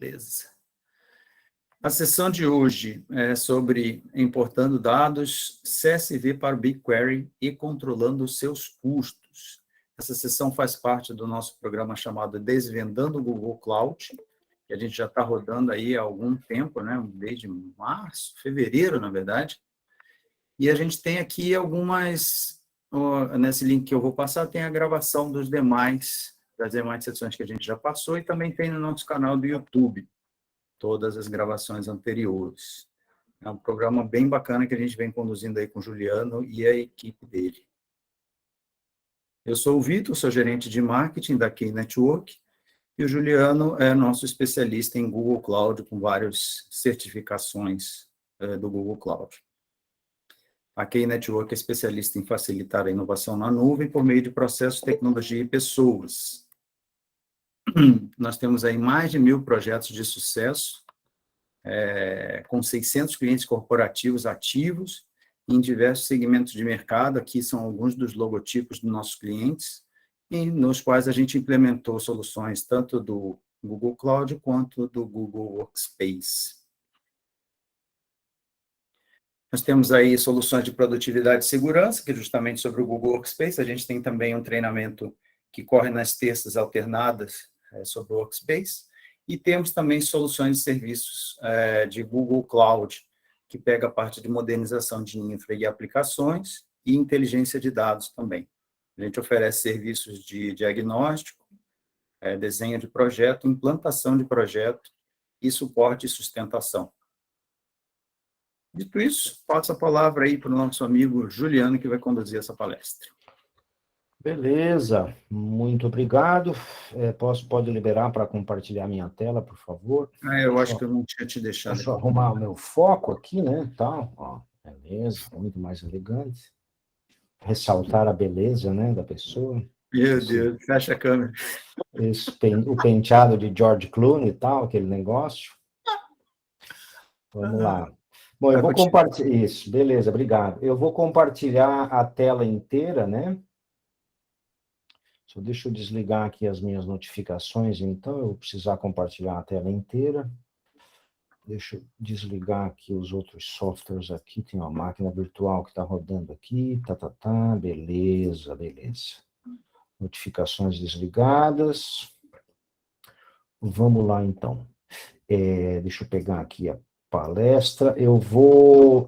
Beleza. A sessão de hoje é sobre importando dados CSV para o BigQuery e controlando os seus custos. Essa sessão faz parte do nosso programa chamado Desvendando o Google Cloud, que a gente já está rodando aí há algum tempo, né? Desde março, fevereiro, na verdade. E a gente tem aqui algumas, nesse link que eu vou passar, tem a gravação das demais sessões que a gente já passou e também tem no nosso canal do YouTube todas as gravações anteriores. É um programa bem bacana que a gente vem conduzindo aí com o Juliano e a equipe dele. Eu sou o Vitor, sou gerente de marketing da Key Network, e o Juliano é nosso especialista em Google Cloud, com várias certificações do Google Cloud. A Key Network é especialista em facilitar a inovação na nuvem por meio de processos, tecnologia e pessoas. Nós temos aí mais de 1.000 projetos de sucesso, com 600 clientes corporativos ativos em diversos segmentos de mercado. Aqui são alguns dos logotipos dos nossos clientes, e nos quais a gente implementou soluções tanto do Google Cloud quanto do Google Workspace. Nós temos aí soluções de produtividade e segurança, que é justamente sobre o Google Workspace. A gente tem também um treinamento que corre nas terças alternadas sobre o Workspace. E temos também soluções de serviços de Google Cloud, que pega a parte de modernização de infra e aplicações e inteligência de dados também. A gente oferece serviços de diagnóstico, desenho de projeto, implantação de projeto e suporte e sustentação. Dito isso, passo a palavra aí para o nosso amigo Juliano, que vai conduzir essa palestra. Beleza, muito obrigado. Pode liberar para compartilhar minha tela, por favor? Eu acho que eu não tinha te deixado. Deixa eu arrumar o meu foco aqui, né? Tal, ó, beleza, muito mais elegante. Ressaltar a beleza, né, da pessoa. Meu Deus, fecha a câmera. O penteado de George Clooney e tal, aquele negócio. Vamos lá. Bom, eu vou compartilhar. Isso, beleza, obrigado. Eu vou compartilhar a tela inteira, né? Só deixa eu desligar aqui as minhas notificações, então eu vou precisar compartilhar a tela inteira. Deixa eu desligar aqui os outros softwares aqui. Tem uma máquina virtual que está rodando aqui. Beleza, beleza. Notificações desligadas. Vamos lá, então. Deixa eu pegar aqui a palestra. Eu vou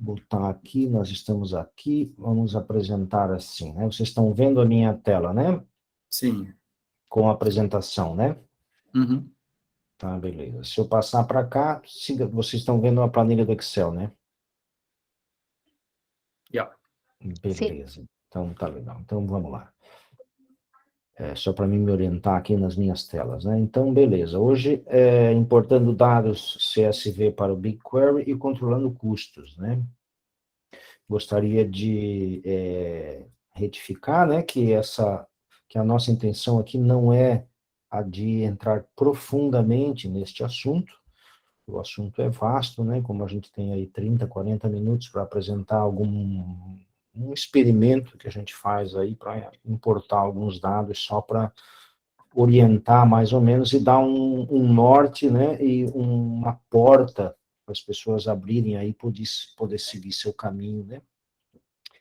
botar aqui, nós estamos aqui, vamos apresentar assim, né? Vocês estão vendo a minha tela, né? Sim. Com a apresentação, né? Uhum. Tá, beleza. Se eu passar para cá, vocês estão vendo a planilha do Excel, né? Yeah. Beleza. Sim. Então, tá legal. Então, vamos lá. Só para mim me orientar aqui nas minhas telas, né? Então, beleza. Hoje, importando dados CSV para o BigQuery e controlando custos, né? Gostaria de retificar, né, que a nossa intenção aqui não é a de entrar profundamente neste assunto. O assunto é vasto, né? Como a gente tem aí 30, 40 minutos para apresentar um experimento que a gente faz aí para importar alguns dados só para orientar mais ou menos e dar um norte, né? E uma porta para as pessoas abrirem aí poder seguir seu caminho, né?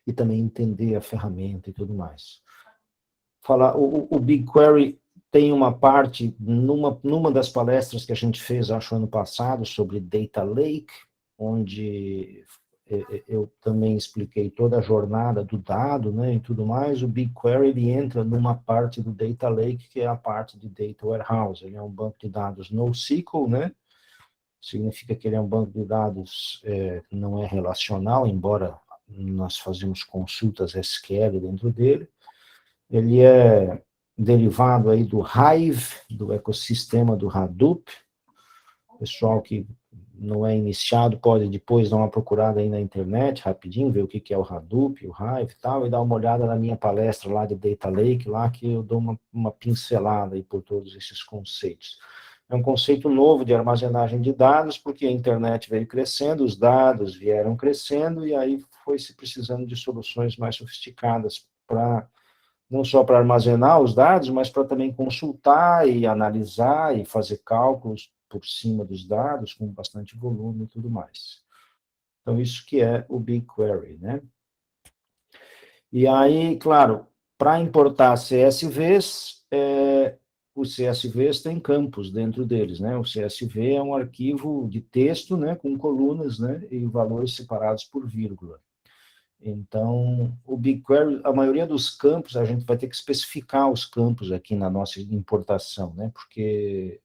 E também entender a ferramenta e tudo mais. O BigQuery tem uma parte, numa das palestras que a gente fez, acho, ano passado, sobre Data Lake, onde eu também expliquei toda a jornada do dado, né, e tudo mais. O BigQuery, ele entra numa parte do Data Lake, que é a parte de Data Warehouse. Ele é um banco de dados NoSQL, né, significa que ele é um banco de dados não é relacional, embora nós fazemos consultas SQL dentro dele. Ele é derivado aí do Hive, do ecossistema do Hadoop. O pessoal que não é iniciado pode depois dar uma procurada aí na internet, rapidinho, ver o que é o Hadoop, o Hive e tal, e dar uma olhada na minha palestra lá de Data Lake, lá que eu dou uma pincelada aí por todos esses conceitos. É um conceito novo de armazenagem de dados, porque a internet veio crescendo, os dados vieram crescendo, e aí foi se precisando de soluções mais sofisticadas para não só para armazenar os dados, mas para também consultar e analisar e fazer cálculos por cima dos dados com bastante volume e tudo mais. Então, isso que é o BigQuery, né? E aí, claro, para importar CSVs, os CSVs têm campos dentro deles, né? O CSV é um arquivo de texto, né, com colunas, né, e valores separados por vírgula. Então, o BigQuery, a maioria dos campos, a gente vai ter que especificar os campos aqui na nossa importação, né? Porque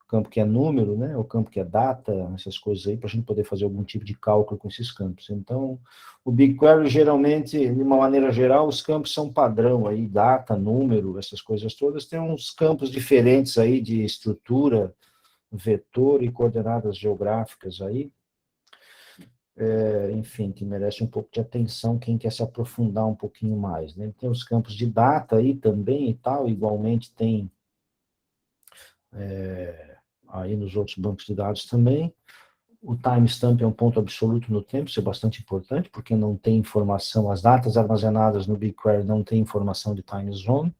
o campo que é número, né? O campo que é data, essas coisas aí, para a gente poder fazer algum tipo de cálculo com esses campos. Então, o BigQuery, geralmente, de uma maneira geral, os campos são padrão aí, data, número, essas coisas todas. Tem uns campos diferentes aí de estrutura, vetor e coordenadas geográficas aí, enfim, que merece um pouco de atenção quem quer se aprofundar um pouquinho mais, né? Tem os campos de data aí também e tal, igualmente tem aí nos outros bancos de dados também. O timestamp é um ponto absoluto no tempo, isso é bastante importante, porque não tem informação, as datas armazenadas no BigQuery não tem informação de time zone,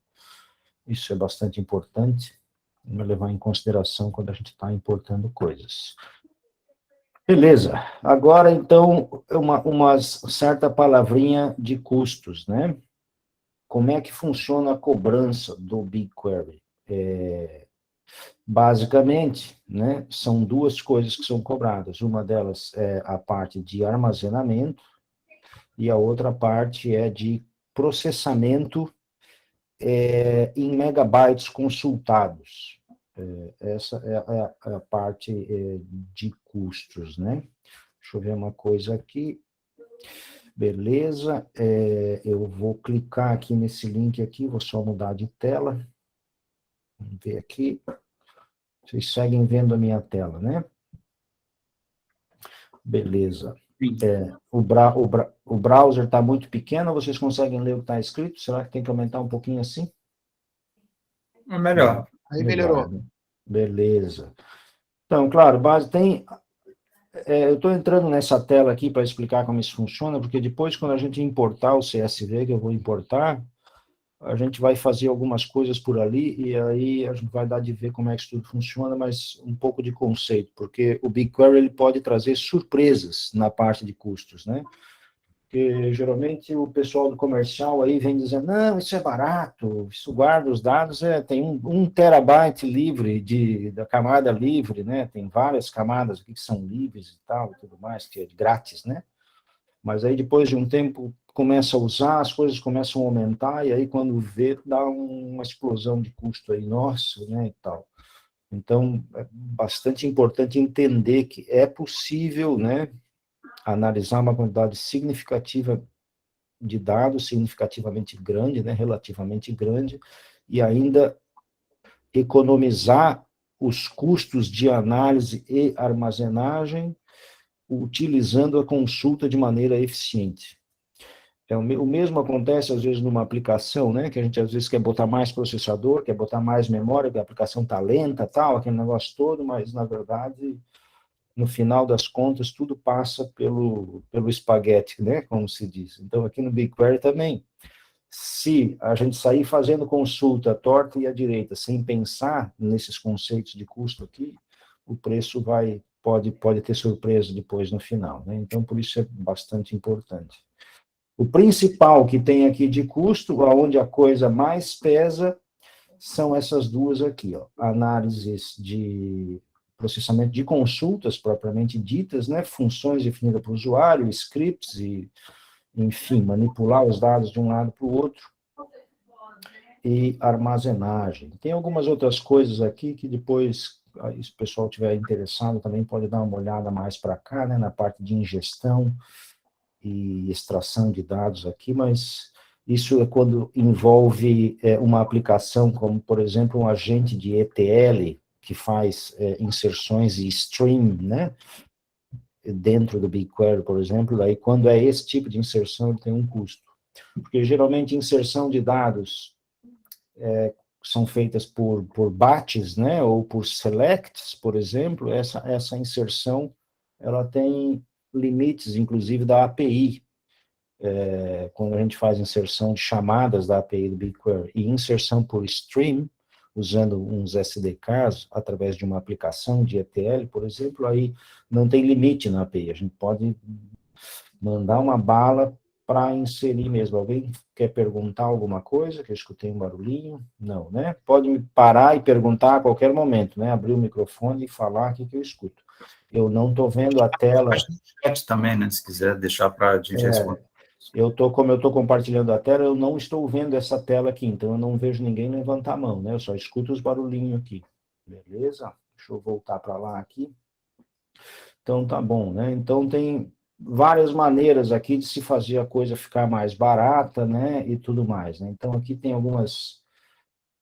isso é bastante importante, vamos levar em consideração quando a gente está importando coisas. Beleza, agora então uma certa palavrinha de custos, né? Como é que funciona a cobrança do BigQuery? Basicamente, né, são duas coisas que são cobradas. Uma delas é a parte de armazenamento e a outra parte é de processamento em megabytes consultados. Essa é a parte de custos, né? Deixa eu ver uma coisa aqui. Beleza, eu vou clicar aqui nesse link aqui, vou só mudar de tela. Vamos ver aqui. Vocês seguem vendo a minha tela, né? Beleza. O browser está muito pequeno, vocês conseguem ler o que está escrito? Será que tem que aumentar um pouquinho assim? É melhor. Aí melhorou. Né? Beleza. Então, claro, eu estou entrando nessa tela aqui para explicar como isso funciona, porque depois, quando a gente importar o CSV, que eu vou importar, a gente vai fazer algumas coisas por ali, e aí a gente vai dar de ver como é que isso tudo funciona, mas um pouco de conceito, porque o BigQuery ele pode trazer surpresas na parte de custos, né? Porque geralmente o pessoal do comercial aí vem dizendo, não, isso é barato, isso guarda os dados, tem 1 terabyte livre da camada livre, né? Tem várias camadas aqui que são livres e tal, e tudo mais, que é grátis, né? Mas aí depois de um tempo começa a usar, as coisas começam a aumentar, e aí quando vê, dá uma explosão de custo aí, nossa, né, e tal. Então, é bastante importante entender que é possível, né, analisar uma quantidade significativa de dados, significativamente grande, né, relativamente grande, e ainda economizar os custos de análise e armazenagem, utilizando a consulta de maneira eficiente. O mesmo acontece, às vezes, numa aplicação, né, que a gente, às vezes, quer botar mais processador, quer botar mais memória, que a aplicação está lenta, tal, aquele negócio todo, mas, na verdade, no final das contas, tudo passa pelo espaguete, né, como se diz. Então, aqui no BigQuery também, se a gente sair fazendo consulta à torta e à direita, sem pensar nesses conceitos de custo aqui, o preço pode ter surpresa depois no final, né? Então, por isso é bastante importante. O principal que tem aqui de custo, aonde a coisa mais pesa, são essas duas aqui, ó, análises de processamento de consultas propriamente ditas, né, funções definidas para o usuário, scripts e, enfim, manipular os dados de um lado para o outro, e armazenagem. Tem algumas outras coisas aqui que depois, se o pessoal estiver interessado, também pode dar uma olhada mais para cá, né, na parte de ingestão e extração de dados aqui, mas isso é quando envolve uma aplicação como, por exemplo, um agente de ETL que faz inserções e stream, né, dentro do BigQuery, por exemplo, aí quando é esse tipo de inserção, ele tem um custo. Porque geralmente inserção de dados são feitas por batches, né, ou por selects, por exemplo, essa inserção, ela tem limites, inclusive, da API. quando a gente faz inserção de chamadas da API do BigQuery e inserção por stream, usando uns SDKs através de uma aplicação de ETL, por exemplo, aí não tem limite na API, a gente pode mandar uma bala para inserir mesmo. Alguém quer perguntar alguma coisa? Que eu escutei um barulhinho? Não, né? Pode me parar e perguntar a qualquer momento, né? Abrir o microfone e falar aqui que eu escuto. Eu não estou vendo a tela. Mas no chat também, né? Se quiser deixar para a gente responder. Como eu estou compartilhando a tela, eu não estou vendo essa tela aqui, então eu não vejo ninguém levantar a mão, né? Eu só escuto os barulhinhos aqui. Beleza? Deixa eu voltar para lá aqui. Então, tá bom, né? Então, tem várias maneiras aqui de se fazer a coisa ficar mais barata, né? E tudo mais, né? Então, aqui tem algumas,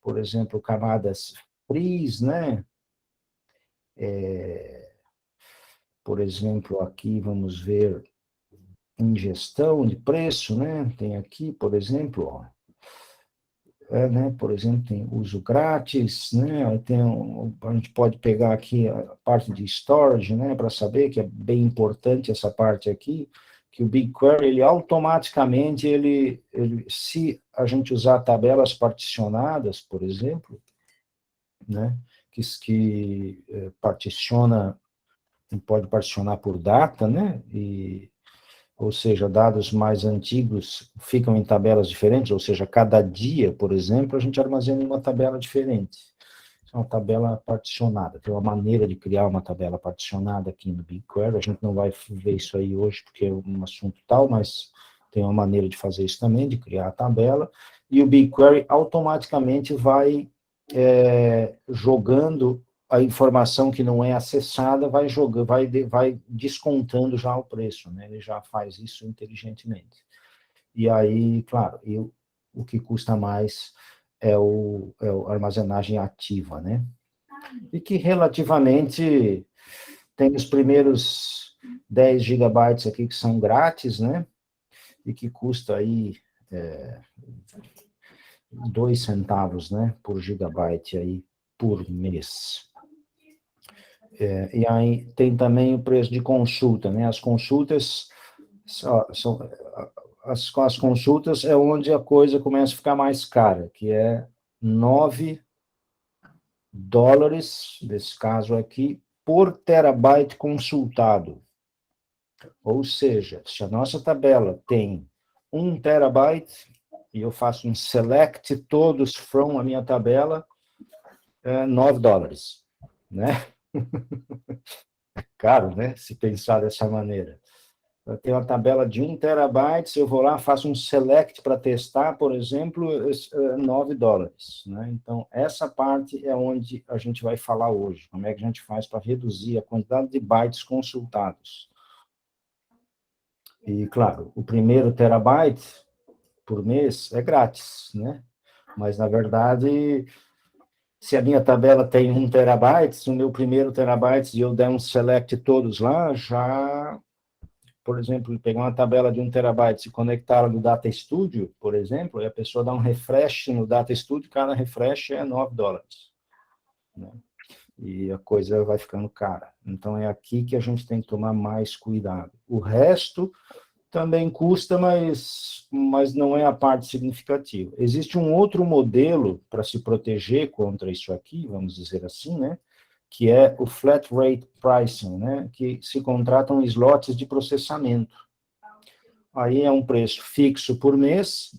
por exemplo, camadas frees, né? Por exemplo, aqui vamos ver ingestão de preço, né? Tem aqui, por exemplo, ó, né? Por exemplo, tem uso grátis, né? A gente pode pegar aqui a parte de storage, né? Para saber que é bem importante essa parte aqui, que o BigQuery, ele automaticamente, se a gente usar tabelas particionadas, por exemplo, né? Que particiona, pode particionar por data, né? Ou seja, dados mais antigos ficam em tabelas diferentes, ou seja, cada dia, por exemplo, a gente armazena em uma tabela diferente. É uma tabela particionada. Tem uma maneira de criar uma tabela particionada aqui no BigQuery. A gente não vai ver isso aí hoje, porque é um assunto tal, mas tem uma maneira de fazer isso também, de criar a tabela. E o BigQuery automaticamente vai jogando a informação que não é acessada, vai descontando já o preço, né? Ele já faz isso inteligentemente. E aí, claro, o que custa mais é a armazenagem ativa, né? E que relativamente tem os primeiros 10 gigabytes aqui que são grátis, né? E que custa aí 2 centavos, né? Por gigabyte aí por mês. E aí tem também o preço de consulta, né? As consultas as consultas é onde a coisa começa a ficar mais cara, que é $9, nesse caso aqui, por terabyte consultado. Ou seja, se a nossa tabela tem 1 terabyte, e eu faço um select todos from a minha tabela, $9, né? Caro, né? Se pensar dessa maneira. Eu tenho uma tabela de 1 terabyte, se eu vou lá, faço um select para testar, por exemplo, $9, né? Então, essa parte é onde a gente vai falar hoje. Como é que a gente faz para reduzir a quantidade de bytes consultados. E, claro, o primeiro terabyte por mês é grátis, né? Mas, na verdade, se a minha tabela tem 1 terabyte, no meu primeiro terabyte, e eu der um select todos lá, já, por exemplo, pegar uma tabela de 1 terabyte e conectar no Data Studio, por exemplo, e a pessoa dá um refresh no Data Studio, cada refresh é $9, né? E a coisa vai ficando cara. Então, é aqui que a gente tem que tomar mais cuidado. O resto também custa, mas não é a parte significativa. Existe um outro modelo para se proteger contra isso aqui, vamos dizer assim, né? Que é o Flat Rate Pricing, né? Que se contratam slots de processamento. Aí é um preço fixo por mês,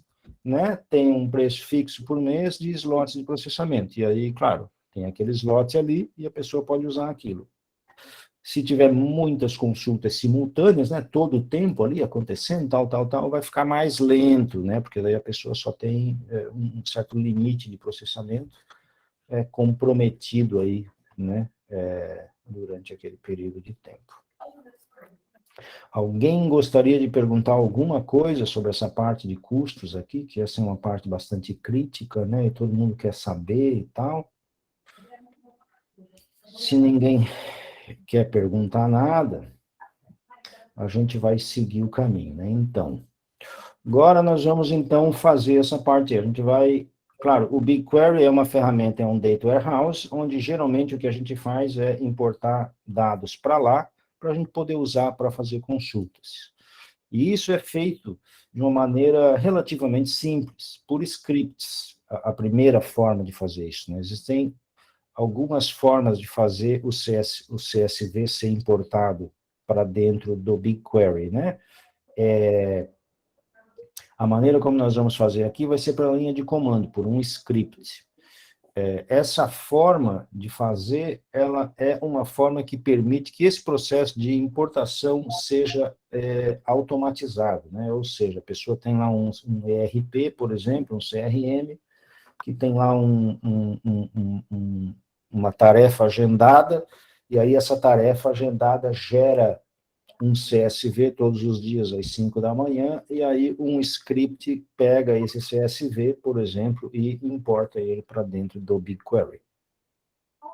né? Tem um preço fixo por mês de slots de processamento. E aí, claro, tem aquele slot ali e a pessoa pode usar aquilo. Se tiver muitas consultas simultâneas, né, todo o tempo ali acontecendo, tal, vai ficar mais lento, né, porque daí a pessoa só tem um certo limite de processamento comprometido aí, né, durante aquele período de tempo. Alguém gostaria de perguntar alguma coisa sobre essa parte de custos aqui, que essa é uma parte bastante crítica, né, e todo mundo quer saber e tal. Se ninguém quer perguntar nada, a gente vai seguir o caminho, né? Então, agora nós vamos, então, fazer essa parte. A gente vai... Claro, o BigQuery é uma ferramenta, é um data warehouse, onde geralmente o que a gente faz é importar dados para lá, para a gente poder usar para fazer consultas. E isso é feito de uma maneira relativamente simples, por scripts, a primeira forma de fazer isso, né? Existem algumas formas de fazer o CSV ser importado para dentro do BigQuery, né? A maneira como nós vamos fazer aqui vai ser pela linha de comando, por um script. Essa forma de fazer, ela é uma forma que permite que esse processo de importação seja automatizado, né? Ou seja, a pessoa tem lá um ERP, por exemplo, um CRM, que tem lá uma tarefa agendada, e aí essa tarefa agendada gera um CSV todos os dias às 5 da manhã, e aí um script pega esse CSV, por exemplo, e importa ele para dentro do BigQuery.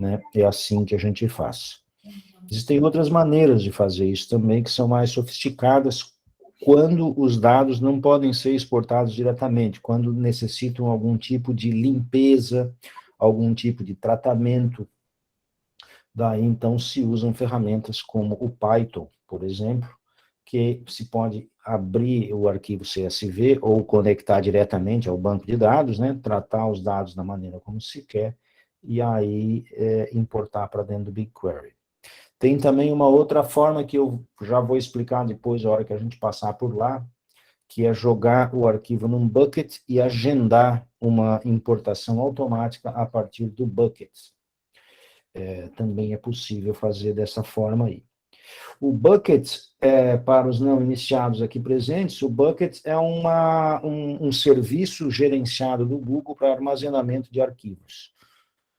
Né? É assim que a gente faz. Existem outras maneiras de fazer isso também, que são mais sofisticadas, quando os dados não podem ser exportados diretamente, quando necessitam algum tipo de limpeza, algum tipo de tratamento. Daí, então, se usam ferramentas como o Python, por exemplo, que se pode abrir o arquivo CSV ou conectar diretamente ao banco de dados, né, tratar os dados da maneira como se quer, e aí importar para dentro do BigQuery. Tem também uma outra forma que eu já vou explicar depois, a hora que a gente passar por lá, que é jogar o arquivo num bucket e agendar uma importação automática a partir do bucket. Também é possível fazer dessa forma aí. O bucket, para os não iniciados aqui presentes, o bucket é um serviço gerenciado do Google para armazenamento de arquivos.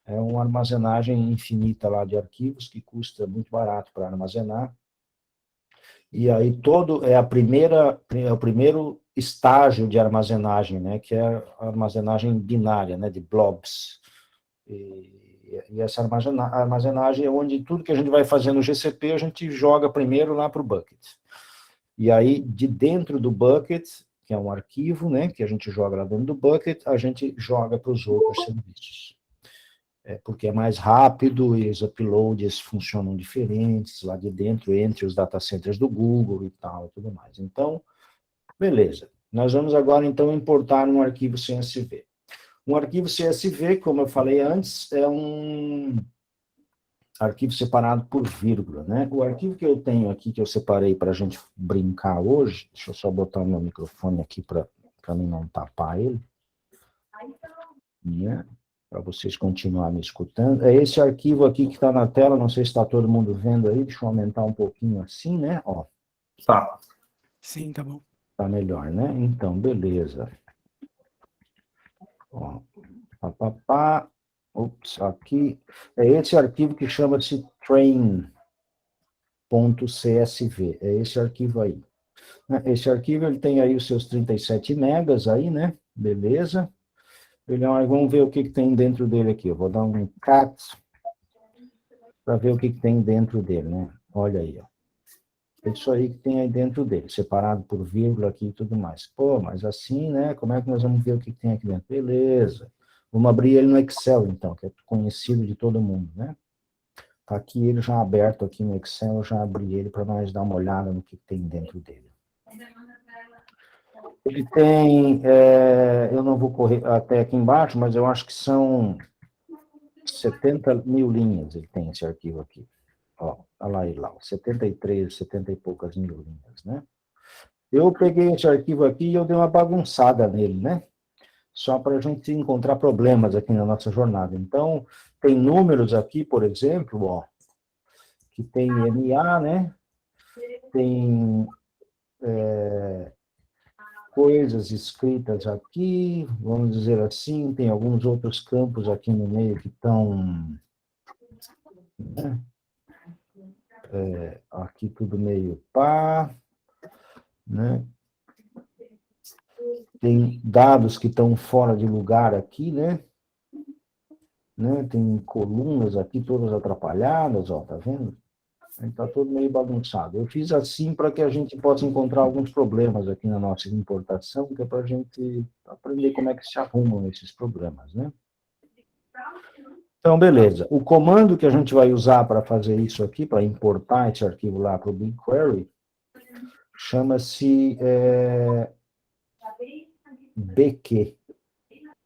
É uma armazenagem infinita lá de arquivos, que custa muito barato para armazenar. E aí é o primeiro estágio de armazenagem, né, que é a armazenagem binária, né, de blobs. E essa armazenagem é onde tudo que a gente vai fazer no GCP, a gente joga primeiro lá para o bucket. E aí, de dentro do bucket, que é um arquivo, né, que a gente joga lá dentro do bucket, a gente joga para os outros serviços. Porque é mais rápido e os uploads funcionam diferentes lá de dentro, entre os data centers do Google e tal, e tudo mais. Então, beleza. Nós vamos agora, então, importar um arquivo CSV. Um arquivo CSV, como eu falei antes, é um arquivo separado por vírgula, né? O arquivo que eu tenho aqui, que eu separei para a gente brincar hoje, deixa eu só botar o meu microfone aqui para mim não tapar ele, né? Para vocês continuarem me escutando. É esse arquivo aqui que está na tela, não sei se está todo mundo vendo aí, deixa eu aumentar um pouquinho assim, né? Ó. Tá. Sim, tá bom. Tá melhor, né? Então, beleza. Ó. Ups, aqui. É esse arquivo que chama-se train.csv. É esse arquivo aí. Esse arquivo, ele tem aí os seus 37 megas aí, né? Beleza. Vamos ver o que tem dentro dele aqui. Eu vou dar um cat para ver o que tem dentro dele, né? Olha aí, ó. É isso aí que tem aí dentro dele, separado por vírgula aqui e tudo mais. Pô, mas assim, né? Como é que nós vamos ver o que tem aqui dentro? Beleza. Vamos abrir ele no Excel, então, que é conhecido de todo mundo, né? Tá aqui ele já aberto aqui no Excel, eu já abri ele para nós dar uma olhada no que tem dentro dele. Ele tem, eu não vou correr até aqui embaixo, mas eu acho que são 70 mil linhas, ele tem esse arquivo aqui. Ó, olha lá, 73, 70 e poucas mil linhas, né? Eu peguei esse arquivo aqui e eu dei uma bagunçada nele, né? Só para a gente encontrar problemas aqui na nossa jornada. Então, tem números aqui, por exemplo, ó, que tem MA, né? Tem coisas escritas aqui, vamos dizer assim, tem alguns outros campos aqui no meio que estão... Né? Aqui tudo meio pá, né? Tem dados que estão fora de lugar aqui, né? Tem colunas aqui todas atrapalhadas, ó, tá vendo? Está tudo meio bagunçado. Eu fiz assim para que a gente possa encontrar alguns problemas aqui na nossa importação, que é para a gente aprender como é que se arrumam esses problemas, né? Então, beleza. O comando que a gente vai usar para fazer isso aqui, para importar esse arquivo lá para o BigQuery, chama-se BQ.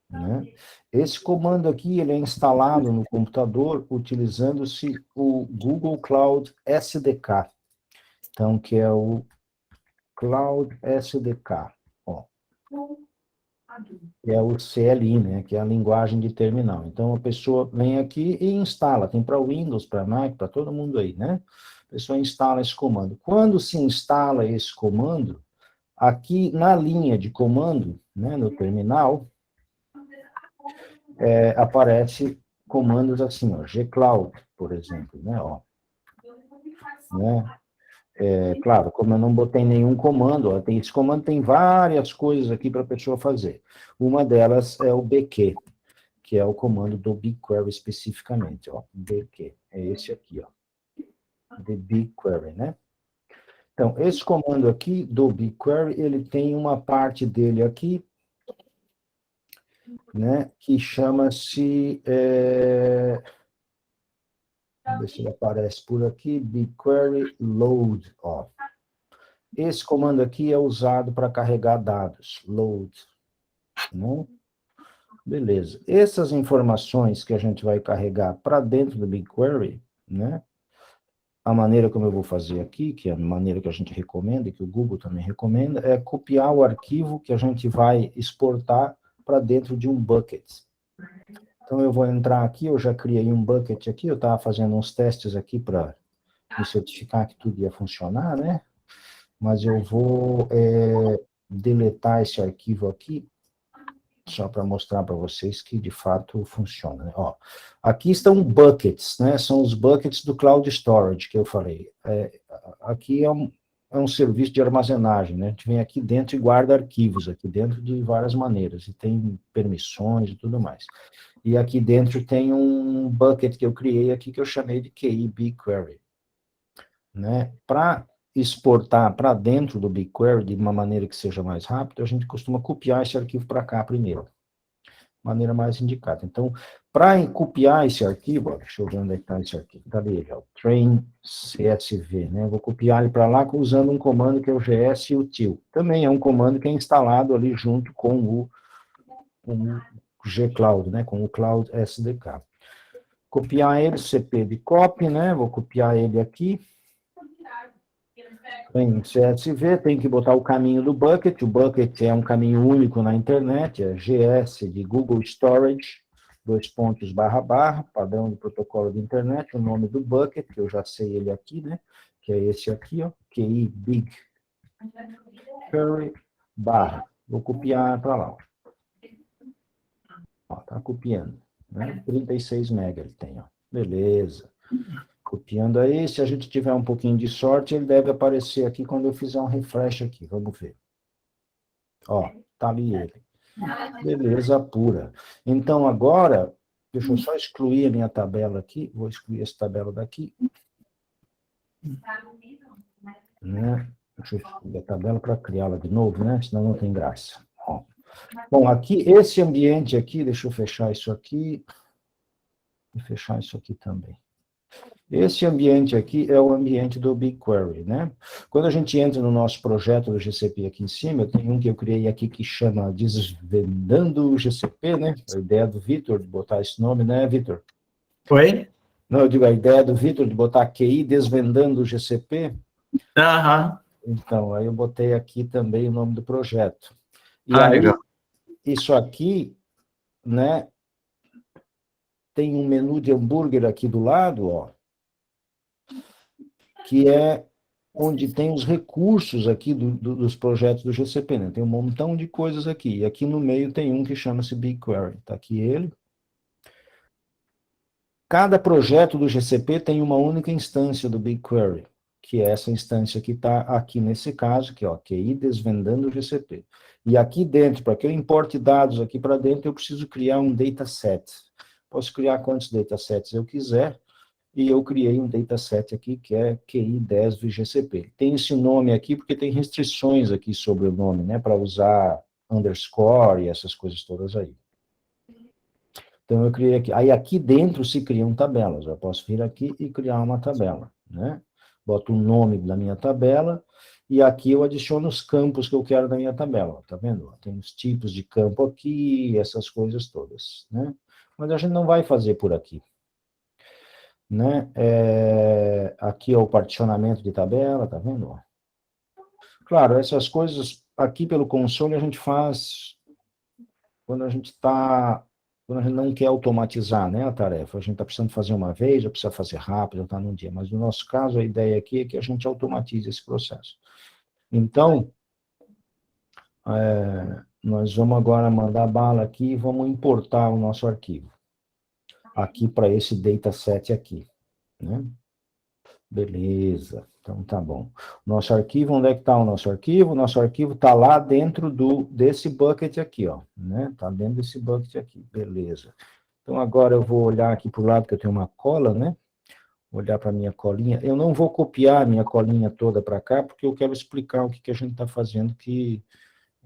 Né? Esse comando aqui, ele é instalado no computador utilizando-se o Google Cloud SDK. Então, que é o Cloud SDK. Ó. Que é o CLI, né? Que é a linguagem de terminal. Então, a pessoa vem aqui e instala. Tem para Windows, para Mac, para todo mundo aí, né? A pessoa instala esse comando. Quando se instala esse comando, aqui na linha de comando, né, no terminal, aparece comandos assim, ó, gcloud, por exemplo, né, ó. Né? Claro, como eu não botei nenhum comando, ó, esse comando tem várias coisas aqui para a pessoa fazer. Uma delas é o BQ, que é o comando do BigQuery especificamente, ó, BQ, é esse aqui, ó, the BigQuery, né? Então, esse comando aqui do BigQuery, ele tem uma parte dele aqui, né, que chama-se, vamos ver se ele aparece por aqui, BigQuery load, ó. Esse comando aqui é usado para carregar dados, load, né? Beleza. Essas informações que a gente vai carregar para dentro do BigQuery, né? A maneira como eu vou fazer aqui, que é a maneira que a gente recomenda, e que o Google também recomenda, é copiar o arquivo que a gente vai exportar para dentro de um bucket. Então, eu vou entrar aqui, eu já criei um bucket aqui, eu estava fazendo uns testes aqui para me certificar que tudo ia funcionar, né? Mas eu vou deletar esse arquivo aqui, só para mostrar para vocês que de fato funciona. Né? Ó, aqui estão buckets, né? São os buckets do Cloud Storage que eu falei. Aqui é um serviço de armazenagem, né? A gente vem aqui dentro e guarda arquivos aqui dentro de várias maneiras, e tem permissões e tudo mais. E aqui dentro tem um bucket que eu criei aqui que eu chamei de QI BigQuery. Né? Para exportar para dentro do BigQuery de uma maneira que seja mais rápida, a gente costuma copiar esse arquivo para cá primeiro. Maneira mais indicada. Então, para copiar esse arquivo, ó, deixa eu ver onde é que está esse arquivo. Cadê ele? Ó, train CSV, né? Vou copiar ele para lá usando um comando que é o gsutil. Também é um comando que é instalado ali junto com o gcloud, né? Com o Cloud SDK. Copiar ele, CP de copy, né? Vou copiar ele aqui. Em CSV, tem que botar o caminho do bucket. O bucket é um caminho único na internet, é GS de Google Storage, // padrão do protocolo de internet, o nome do bucket, que eu já sei ele aqui, né? Que é esse aqui, ó, QI Big Query /. Vou copiar para lá. Ó, tá copiando, né? 36 MB ele tem, ó. Beleza. Copiando aí, se a gente tiver um pouquinho de sorte, ele deve aparecer aqui quando eu fizer um refresh aqui, vamos ver. Ó, tá ali ele. Beleza pura. Então, agora, deixa eu só excluir a minha tabela aqui, vou excluir essa tabela daqui. Né? Deixa eu excluir a tabela para criá-la de novo, né? Senão não tem graça. Ó. Bom, aqui, esse ambiente aqui, deixa eu fechar isso aqui, e fechar isso aqui também. Esse ambiente aqui é o ambiente do BigQuery, né? Quando a gente entra no nosso projeto do GCP aqui em cima, tem um que eu criei aqui que chama Desvendando o GCP, né? A ideia do Vitor de botar esse nome, né, Vitor? Oi? Não, eu digo a ideia do Vitor de botar QI Desvendando o GCP. Aham. Então, aí eu botei aqui também o nome do projeto. E aí, legal. isso aqui, né, tem um menu de hambúrguer aqui do lado, ó, que é onde tem os recursos aqui dos projetos do GCP, né? Tem um montão de coisas aqui. E aqui no meio tem um que chama-se BigQuery. Está aqui ele. Cada projeto do GCP tem uma única instância do BigQuery, que é essa instância que está aqui nesse caso, que é QI Desvendando o GCP. E aqui dentro, para que eu importe dados aqui para dentro, eu preciso criar um dataset. Posso criar quantos datasets eu quiser. E eu criei um dataset aqui, que é QI10 do GCP. Tem esse nome aqui porque tem restrições aqui sobre o nome, né, para usar underscore e essas coisas todas aí. Então, eu criei aqui. Aí, aqui dentro se criam tabelas. Eu posso vir aqui e criar uma tabela, né? Boto o nome da minha tabela e aqui eu adiciono os campos que eu quero na minha tabela, tá vendo? Tem os tipos de campo aqui, essas coisas todas, né? Mas a gente não vai fazer por aqui, né? Aqui é o particionamento de tabela, tá vendo? Claro, essas coisas aqui pelo console a gente faz quando a gente não quer automatizar, né, a tarefa. A gente está precisando fazer uma vez, ou precisa fazer rápido, está num dia. Mas no nosso caso, a ideia aqui é que a gente automatize esse processo. Então, nós vamos agora mandar bala aqui e vamos importar o nosso arquivo. Aqui para esse dataset aqui, né? Beleza, então tá bom. Nosso arquivo, onde é que está o nosso arquivo? Nosso arquivo está lá dentro desse bucket aqui, ó, né? Está dentro desse bucket aqui, beleza. Então agora eu vou olhar aqui para o lado, que eu tenho uma cola, né? Olhar para a minha colinha. Eu não vou copiar a minha colinha toda para cá, porque eu quero explicar o que a gente está fazendo, que,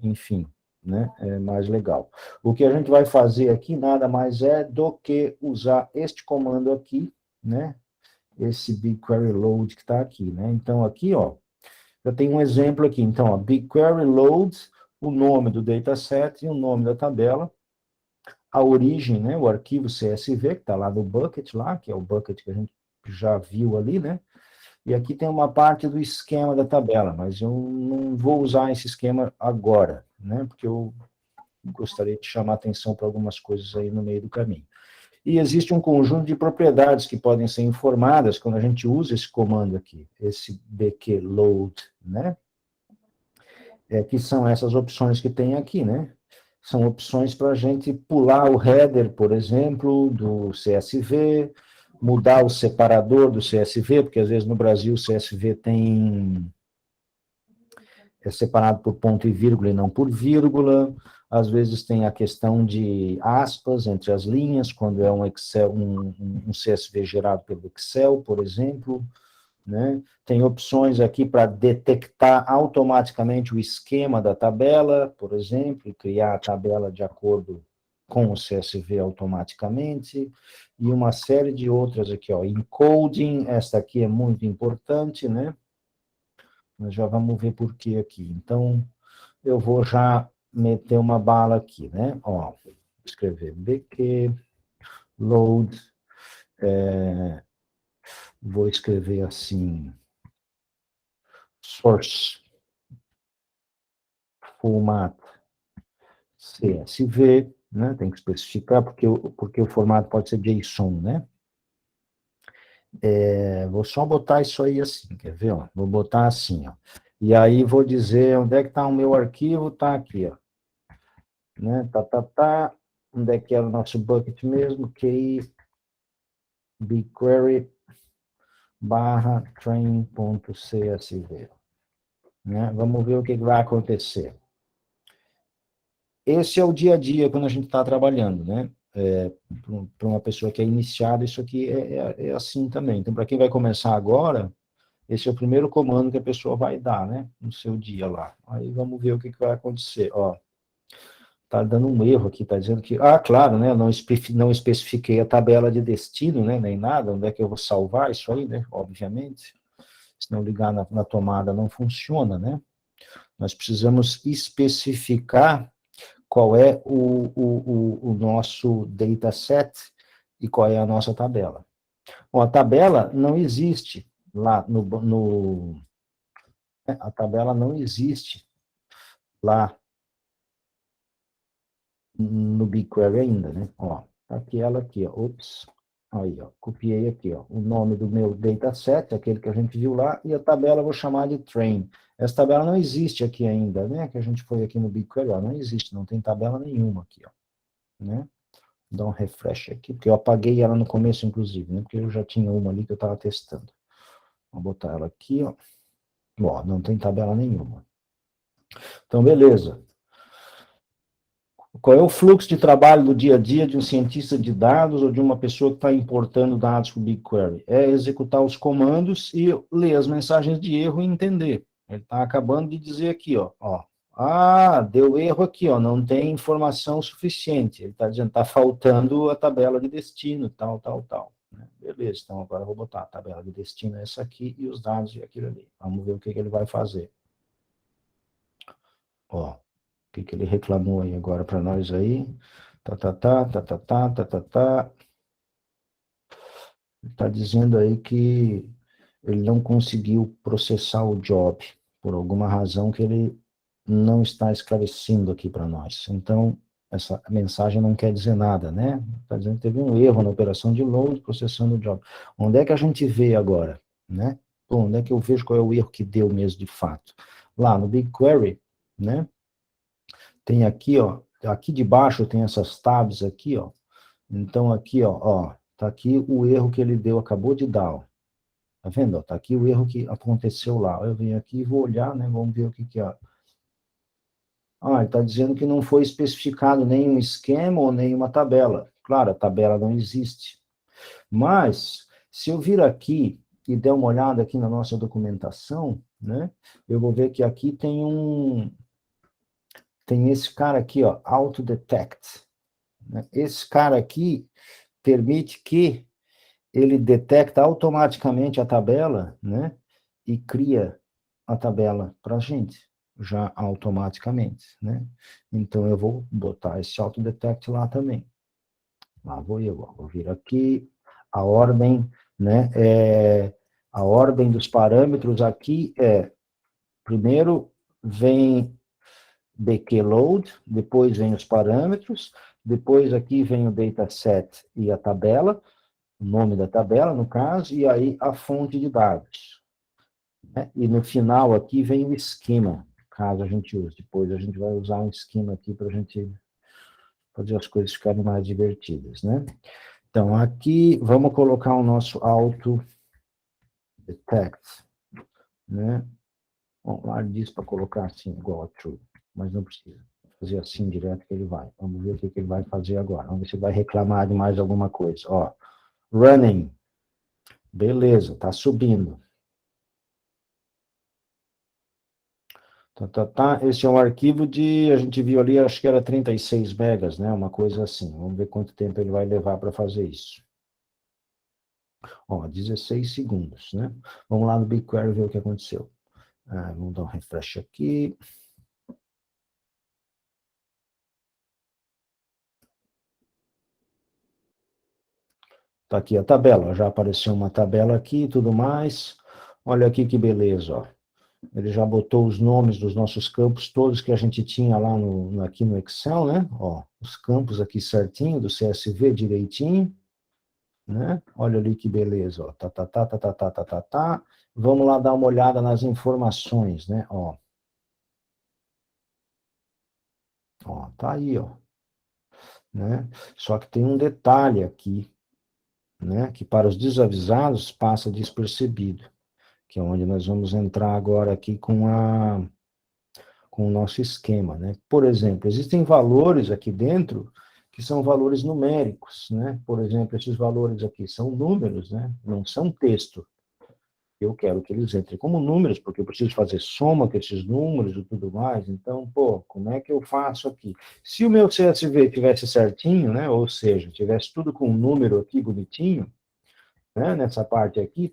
enfim, né? É mais legal. O que a gente vai fazer aqui nada mais é do que usar este comando aqui, né? Esse BigQuery load que está aqui, né? Então, aqui, ó, eu tenho um exemplo aqui. Então, ó, BigQuery load, o nome do dataset e o nome da tabela, a origem, né? O arquivo CSV, que está lá no bucket, lá, que é o bucket que a gente já viu ali, né? E aqui tem uma parte do esquema da tabela, mas eu não vou usar esse esquema agora, né? Porque eu gostaria de chamar atenção para algumas coisas aí no meio do caminho. E existe um conjunto de propriedades que podem ser informadas quando a gente usa esse comando aqui, esse bkload, né? Que são essas opções que tem aqui, né? São opções para a gente pular o header, por exemplo, do CSV, mudar o separador do CSV, porque às vezes no Brasil o CSV é separado por ponto e vírgula e não por vírgula. Às vezes tem a questão de aspas entre as linhas, quando é um Excel, um CSV gerado pelo Excel, por exemplo, né? Tem opções aqui para detectar automaticamente o esquema da tabela, por exemplo, e criar a tabela de acordo com o CSV automaticamente, e uma série de outras aqui, ó, encoding, esta aqui é muito importante, né? Nós já vamos ver por que aqui. Então, eu vou já meter uma bala aqui, né? Ó, vou escrever bk load, vou escrever assim, source format CSV, né? Tem que especificar, porque o formato pode ser JSON, né? Vou só botar isso aí assim, quer ver? Ó? Vou botar assim, ó. E aí vou dizer onde é que está o meu arquivo, está aqui, ó. Né? Onde é que é o nosso bucket mesmo? QI BigQuery /train.csv. Né? Vamos ver o que vai acontecer. Esse é o dia a dia quando a gente está trabalhando, né? Para uma pessoa que é iniciada, isso aqui é assim também. Então, para quem vai começar agora, esse é o primeiro comando que a pessoa vai dar, né? No seu dia lá. Aí vamos ver o que vai acontecer. Ó, tá dando um erro aqui, tá dizendo que... Ah, claro, né? Eu não especifiquei a tabela de destino, né? Nem nada. Onde é que eu vou salvar isso aí, né? Obviamente. Se não ligar na tomada, não funciona, né? Nós precisamos especificar qual é o nosso dataset e qual é a nossa tabela. Bom, a tabela não existe lá a tabela não existe lá no BigQuery ainda, né? Ó, tá aqui ela aqui, ó. Ops. Aí, ó, copiei aqui, ó, o nome do meu dataset, aquele que a gente viu lá, e a tabela eu vou chamar de train. Essa tabela não existe aqui ainda, né? Que a gente foi aqui no BigQuery, ó, não existe, não tem tabela nenhuma aqui, ó, né? Vou dar um refresh aqui, porque eu apaguei ela no começo, inclusive, né? Porque eu já tinha uma ali que eu estava testando. Vou botar ela aqui, ó. Ó, não tem tabela nenhuma. Então, beleza. Qual é o fluxo de trabalho do dia a dia de um cientista de dados ou de uma pessoa que está importando dados para o BigQuery? É executar os comandos e ler as mensagens de erro e entender. Ele está acabando de dizer aqui, ó. Ah, deu erro aqui, ó, não tem informação suficiente. Ele está dizendo, está faltando a tabela de destino, tal. Beleza, então agora eu vou botar a tabela de destino essa aqui e os dados e aquilo ali. Vamos ver o que ele vai fazer. Ó, o que ele reclamou aí agora para nós aí? Está dizendo aí que ele não conseguiu processar o job, por alguma razão que ele não está esclarecendo aqui para nós. Então, essa mensagem não quer dizer nada, né? Está dizendo que teve um erro na operação de load processando o job. Onde é que a gente vê agora, né? Onde é que eu vejo qual é o erro que deu mesmo de fato? Lá no BigQuery, né? Tem aqui, ó, aqui de baixo tem essas tabs aqui, ó. Então aqui, ó, tá aqui o erro que ele deu, acabou de dar, ó. Tá vendo? Ó, tá aqui o erro que aconteceu lá. Eu venho aqui e vou olhar, né? Vamos ver o que que é. Ele está dizendo que não foi especificado nenhum esquema ou nenhuma tabela. Claro, a tabela não existe. Mas, se eu vir aqui e der uma olhada aqui na nossa documentação, né? Eu vou ver que aqui tem esse cara aqui, ó, Auto-Detect. Né? Esse cara aqui permite que ele detecta automaticamente a tabela, né? E cria a tabela para a gente, já automaticamente, né? Então, eu vou botar esse autodetect lá também. Lá vou eu, vou vir aqui, a ordem, né? A ordem dos parâmetros aqui primeiro vem bkload, depois vem os parâmetros, depois aqui vem o dataset e a tabela, o nome da tabela, no caso, e aí a fonte de dados. Né? E no final aqui vem o esquema, caso a gente use. Depois a gente vai usar um esquema aqui para a gente fazer as coisas ficarem mais divertidas, né? Então, aqui, vamos colocar o nosso auto detect, né? Bom, lá diz para colocar assim, igual a true, mas não precisa. Fazer assim direto que ele vai. Vamos ver o que ele vai fazer agora. Vamos ver se vai reclamar de mais alguma coisa. Ó, running. Beleza, tá subindo. Esse é um arquivo a gente viu ali, acho que era 36 megas, né? Uma coisa assim. Vamos ver quanto tempo ele vai levar para fazer isso. Ó, 16 segundos, né? Vamos lá no BigQuery ver o que aconteceu. Vamos dar um refresh aqui. Tá aqui a tabela, já apareceu uma tabela aqui e tudo mais. Olha aqui que beleza, ó. Ele já botou os nomes dos nossos campos, todos que a gente tinha lá aqui no Excel, né? Ó, os campos aqui certinho, do CSV direitinho, né? Olha ali que beleza, ó. Vamos lá dar uma olhada nas informações, né? Ó, tá aí, ó. Né? Só que tem um detalhe aqui, né? Que para os desavisados passa despercebido, que é onde nós vamos entrar agora aqui com o nosso esquema, né? Por exemplo, existem valores aqui dentro que são valores numéricos, né? Por exemplo, esses valores aqui são números, né? Não são texto. Eu quero que eles entrem como números, porque eu preciso fazer soma com esses números e tudo mais. Então, como é que eu faço aqui? Se o meu CSV tivesse certinho, né? Ou seja, tivesse tudo com um número aqui bonitinho, né? Nessa parte aqui,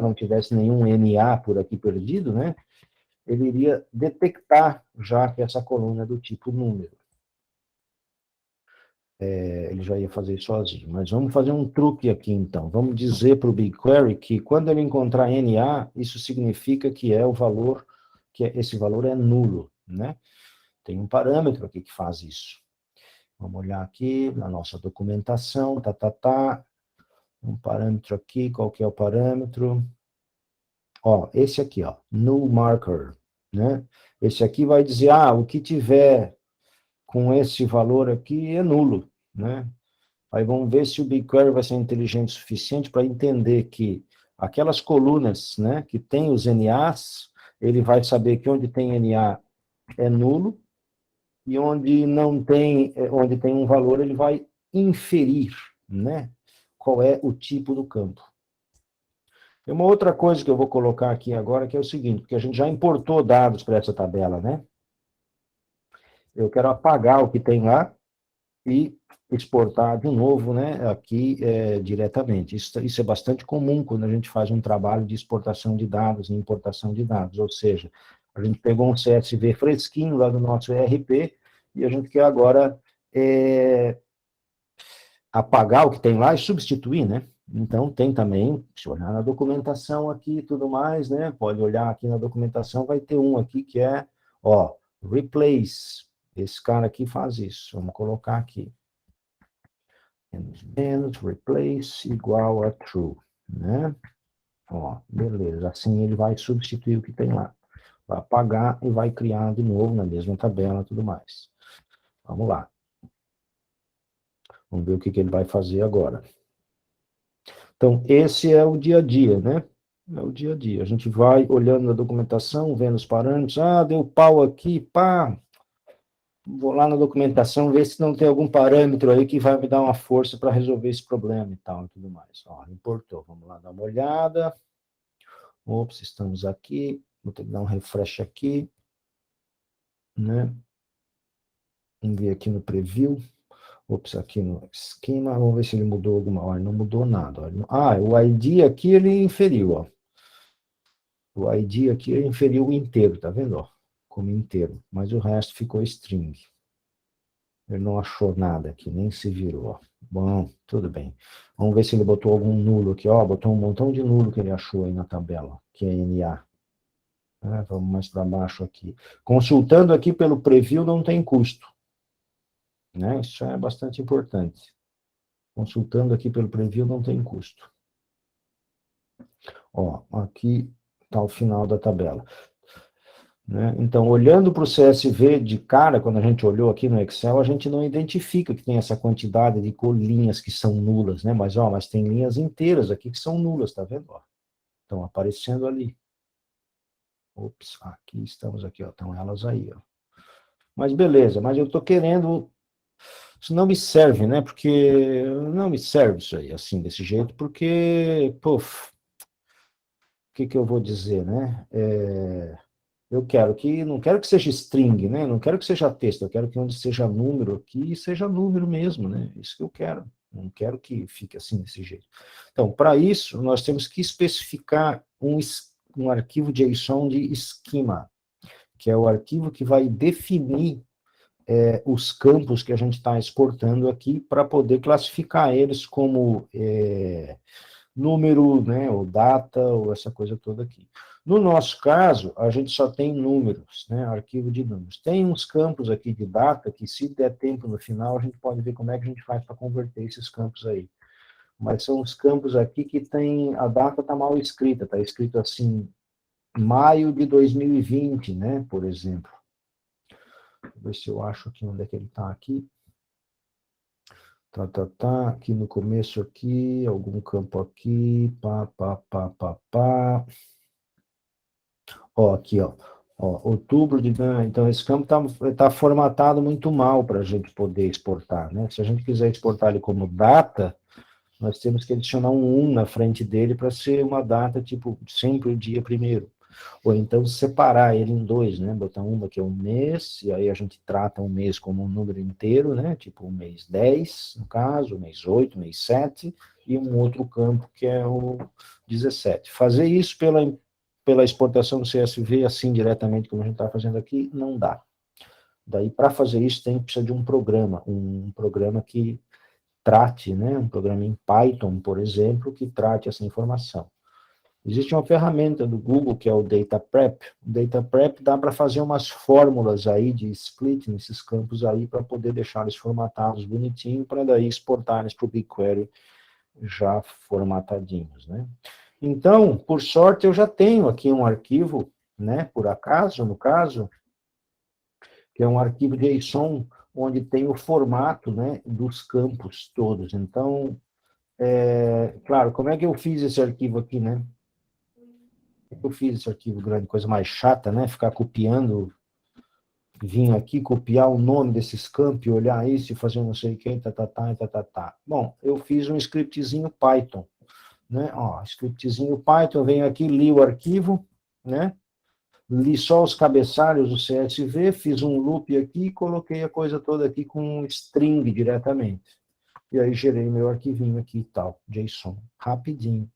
não tivesse nenhum NA por aqui perdido, né? Ele iria detectar já que essa coluna é do tipo número. Ele já ia fazer sozinho. Mas vamos fazer um truque aqui, então. Vamos dizer para o BigQuery que quando ele encontrar NA, isso significa que é o valor, esse valor é nulo, né? Tem um parâmetro aqui que faz isso. Vamos olhar aqui na nossa documentação, um parâmetro aqui, qual que é o parâmetro? Ó, esse aqui, ó, null marker, né? Esse aqui vai dizer, o que tiver com esse valor aqui é nulo, né? Aí vamos ver se o BigQuery vai ser inteligente o suficiente para entender que aquelas colunas, né, que tem os NAs, ele vai saber que onde tem NA é nulo e onde não tem, onde tem um valor, ele vai inferir, né, qual é o tipo do campo. Tem uma outra coisa que eu vou colocar aqui agora, que é o seguinte, porque a gente já importou dados para essa tabela, né? Eu quero apagar o que tem lá e exportar de novo, né, aqui diretamente. Isso é bastante comum quando a gente faz um trabalho de exportação de dados e importação de dados, ou seja, A gente pegou um CSV fresquinho lá do nosso ERP e a gente quer agora apagar o que tem lá e substituir, né? Então, tem também, se olhar na documentação aqui e tudo mais, né? Pode olhar aqui na documentação, vai ter um aqui que é, ó, replace. Esse cara aqui faz isso. Vamos colocar aqui. Menos replace igual a true, né? Ó, beleza. Assim ele vai substituir o que tem lá. Vai apagar e vai criar de novo na mesma tabela e tudo mais. Vamos lá. Vamos ver o que ele vai fazer agora. Então, esse é o dia a dia, né? É o dia a dia. A gente vai olhando a documentação, vendo os parâmetros. Ah, deu pau aqui, pá. Vou lá na documentação ver se não tem algum parâmetro aí que vai me dar uma força para resolver esse problema e tal e tudo mais. Ó, importou. Vamos lá dar uma olhada. Ops, estamos aqui. Vou ter que dar um refresh aqui, né? Vamos ver aqui no preview. Ops, aqui no esquema. Vamos ver se ele mudou alguma hora. Não mudou nada. Ah, o ID aqui ele inferiu, ó. O ID aqui ele inferiu inteiro, tá vendo? Ó, como inteiro. Mas o resto ficou string. Ele não achou nada aqui, nem se virou. Ó. Bom, tudo bem. Vamos ver se ele botou algum nulo aqui. Ó, botou um montão de nulo que ele achou aí na tabela, que é NA. Vamos mais para baixo aqui. Consultando aqui pelo preview não tem custo. Né? Isso é bastante importante. Consultando aqui pelo preview não tem custo. Ó, aqui está o final da tabela. Né? Então, olhando para o CSV de cara, quando a gente olhou aqui no Excel, a gente não identifica que tem essa quantidade de linhas que são nulas, né? Mas tem linhas inteiras aqui que são nulas, tá vendo? Ó, estão aparecendo ali. Ops, aqui estamos aqui, ó, estão elas aí, ó. Mas beleza, mas eu estou querendo. Isso não me serve, né? Porque não me serve isso aí, assim, desse jeito, porque, pô, o que eu vou dizer, né? Eu quero que, não quero que seja string, né? Não quero que seja texto, eu quero que onde seja número aqui, seja número mesmo, né? Isso que eu quero. Não quero que fique assim desse jeito. Então, para isso, nós temos que especificar um arquivo JSON de esquema, que é o arquivo que vai definir os campos que a gente está exportando aqui para poder classificar eles como número, né, ou data, ou essa coisa toda aqui. No nosso caso, a gente só tem números, né, arquivo de números. Tem uns campos aqui de data que, se der tempo no final, a gente pode ver como é que a gente faz para converter esses campos aí. Mas são os campos aqui que tem, a data está mal escrita, está escrito assim, maio de 2020, né, por exemplo. Vou ver se eu acho aqui onde é que ele está aqui. Aqui no começo aqui, algum campo aqui, pá. Ó, aqui, ó. Outubro de... Então, esse campo tá formatado muito mal para a gente poder exportar, né? Se a gente quiser exportar ele como data, nós temos que adicionar um 1 na frente dele para ser uma data, tipo, sempre o dia primeiro. Ou então separar ele em dois, né? Botar uma que é um mês, e aí a gente trata um mês como um número inteiro, né? Tipo o mês 10, no caso, o mês 8, o mês 7, e um outro campo que é o 17. Fazer isso pela exportação do CSV, assim, diretamente, como a gente está fazendo aqui, não dá. Daí, para fazer isso, precisa de um programa que trate, né? Um programa em Python, por exemplo, que trate essa informação. Existe uma ferramenta do Google que é o DataPrep. O DataPrep dá para fazer umas fórmulas aí de split nesses campos aí para poder deixar eles formatados bonitinho para daí exportar eles para o BigQuery já formatadinhos, né? Então, por sorte, eu já tenho aqui um arquivo, né? Por acaso, no caso, que é um arquivo JSON onde tem o formato, né? Dos campos todos. Então, claro, como é que eu fiz esse arquivo aqui, né? Eu fiz esse arquivo grande, coisa mais chata, né? Ficar copiando, vim aqui copiar o nome desses campos, olhar isso e fazer não sei quem, tá. Bom, eu fiz um scriptzinho Python, né? Ó, scriptzinho Python, venho aqui, li o arquivo, né? Li só os cabeçalhos do CSV, fiz um loop aqui e coloquei a coisa toda aqui com um string diretamente. E aí gerei meu arquivinho aqui e tal, JSON, rapidinho.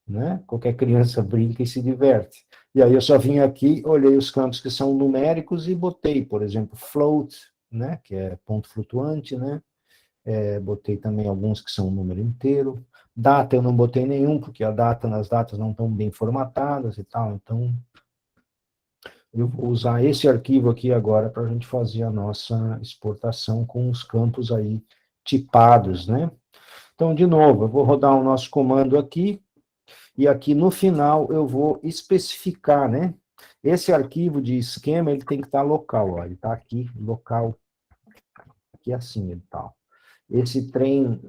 né? Qualquer criança brinca e se diverte. E aí eu só vim aqui, olhei os campos que são numéricos e botei, por exemplo, float, né? Que é ponto flutuante, né? Botei também alguns que são um número inteiro. Data eu não botei nenhum, porque as datas não estão bem formatadas e tal, então eu vou usar esse arquivo aqui agora para a gente fazer a nossa exportação com os campos aí tipados, né? Então, de novo, eu vou rodar o nosso comando aqui, e aqui no final eu vou especificar, né? Esse arquivo de esquema, ele tem que estar local, ó, ele está aqui, local, aqui assim, ele tá. Esse train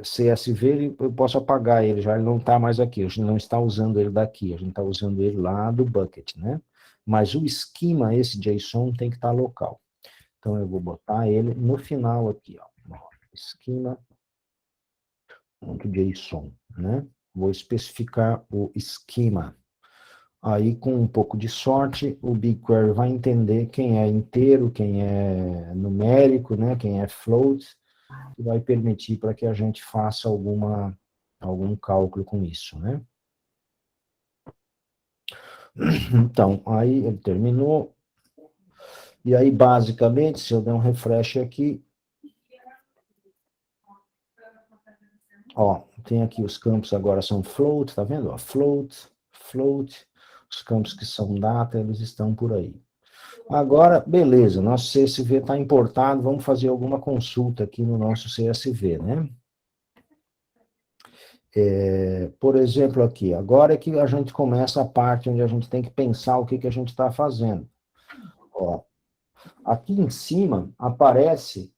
CSV, eu posso apagar ele, já ele não está mais aqui, a gente não está usando ele daqui, a gente está usando ele lá do bucket, né? Mas o esquema, esse JSON, tem que estar local. Então, eu vou botar ele no final aqui, ó. Esquema.json, né? Vou especificar o esquema. Aí, com um pouco de sorte, o BigQuery vai entender quem é inteiro, quem é numérico, né? Quem é float, e vai permitir para que a gente faça algum cálculo com isso, né? Então, aí ele terminou. E aí, basicamente, se eu der um refresh aqui, ó, tem aqui os campos agora são float, tá vendo? Ó, float, os campos que são data, eles estão por aí. Agora, beleza, nosso CSV está importado, vamos fazer alguma consulta aqui no nosso CSV, né? Por exemplo, aqui, agora é que a gente começa a parte onde a gente tem que pensar o que a gente está fazendo. Ó, aqui em cima aparece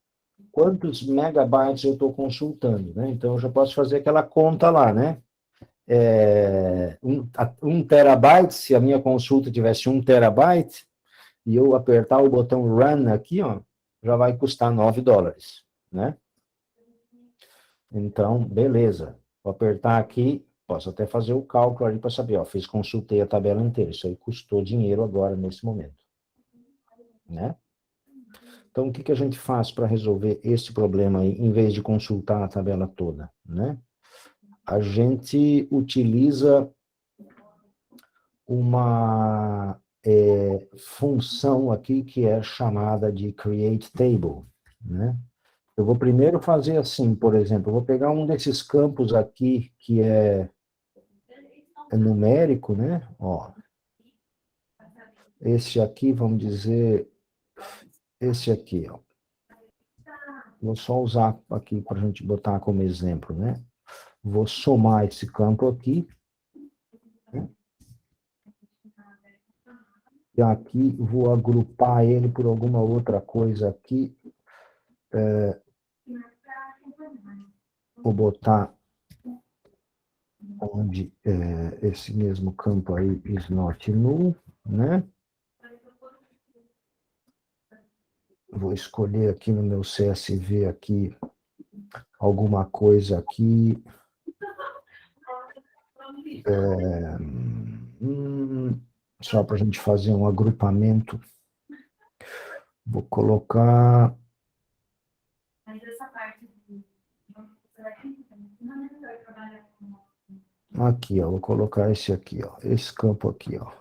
quantos megabytes eu estou consultando, né? Então, eu já posso fazer aquela conta lá, né? 1 terabyte, se a minha consulta tivesse 1 terabyte, e eu apertar o botão Run aqui, ó, já vai custar $9, né? Então, beleza. Vou apertar aqui, posso até fazer o cálculo ali para saber, ó, consultei a tabela inteira, isso aí custou dinheiro agora, nesse momento, né? Então, o que a gente faz para resolver esse problema aí, em vez de consultar a tabela toda, né? A gente utiliza uma função aqui que é chamada de create table, né? Eu vou primeiro fazer assim, por exemplo, eu vou pegar um desses campos aqui que é numérico, né? Ó, esse aqui, vamos dizer, esse aqui, ó. Vou só usar aqui para a gente botar como exemplo, né? Vou somar esse campo aqui. E aqui vou agrupar ele por alguma outra coisa aqui. Vou botar onde esse mesmo campo aí is not null, né? Vou escolher aqui no meu CSV aqui alguma coisa aqui. Só para a gente fazer um agrupamento. Vou colocar... Aqui, ó, vou colocar esse aqui, ó, esse campo aqui, ó.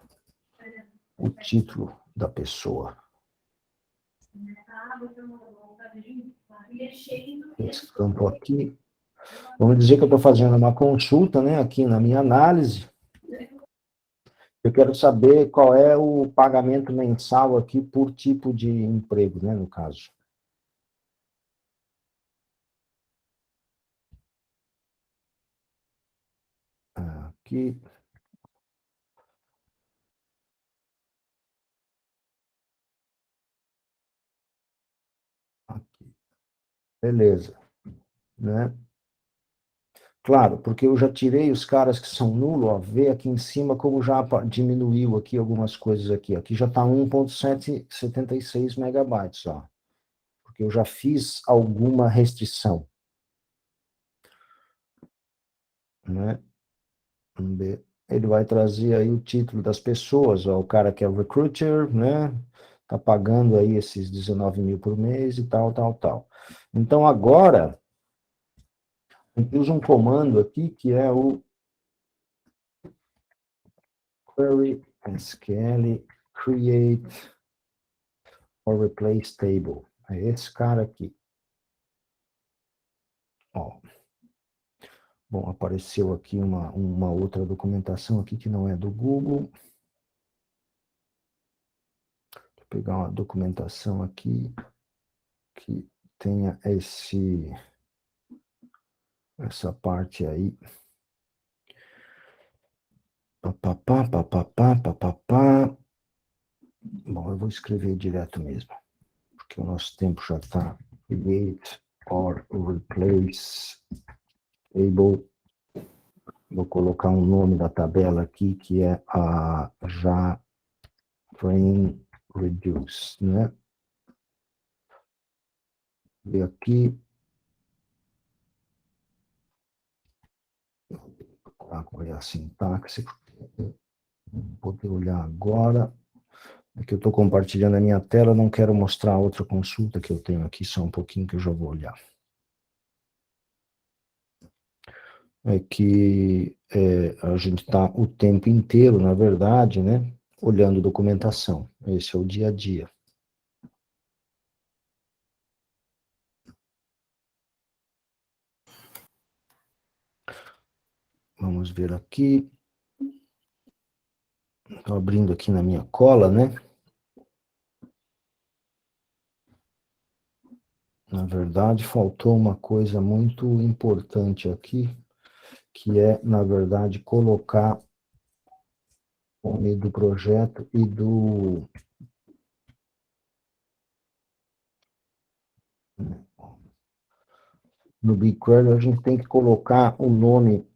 O título da pessoa. Esse campo aqui. Vamos dizer que eu estou fazendo uma consulta, né, aqui na minha análise. Eu quero saber qual é o pagamento mensal aqui por tipo de emprego, né, no caso. Aqui. Aqui. Beleza. Né? Claro, porque eu já tirei os caras que são nulo, ó, vê aqui em cima como já diminuiu aqui algumas coisas aqui. Aqui já está 1.776 megabytes, ó. Porque eu já fiz alguma restrição. Né? Vamos ver. Ele vai trazer aí o título das pessoas, ó, o cara que é o recruiter, né? Tá pagando aí esses 19 mil por mês e tal, tal, tal. Então, agora, eu uso um comando aqui que é o BigQuery, SQL, create or replace table. É esse cara aqui. Ó. Bom, apareceu aqui uma outra documentação aqui que não é do Google. Vou pegar uma documentação aqui que tenha essa parte aí. Papapá, papapá, papapá. Bom, eu vou escrever direto mesmo, porque o nosso tempo já está. Create or replace table. Vou colocar um nome da tabela aqui, que é a já frame reduce, né? E aqui, qual é a sintaxe? Vou poder olhar agora. É que eu estou compartilhando a minha tela, não quero mostrar outra consulta que eu tenho aqui, só um pouquinho que eu já vou olhar. É que a gente está o tempo inteiro, na verdade, né, olhando documentação. Esse é o dia a dia. Vamos ver aqui. Estou abrindo aqui na minha cola, né? Na verdade, faltou uma coisa muito importante aqui, que é, na verdade, colocar o nome do projeto e do... No BigQuery, a gente tem que colocar o nome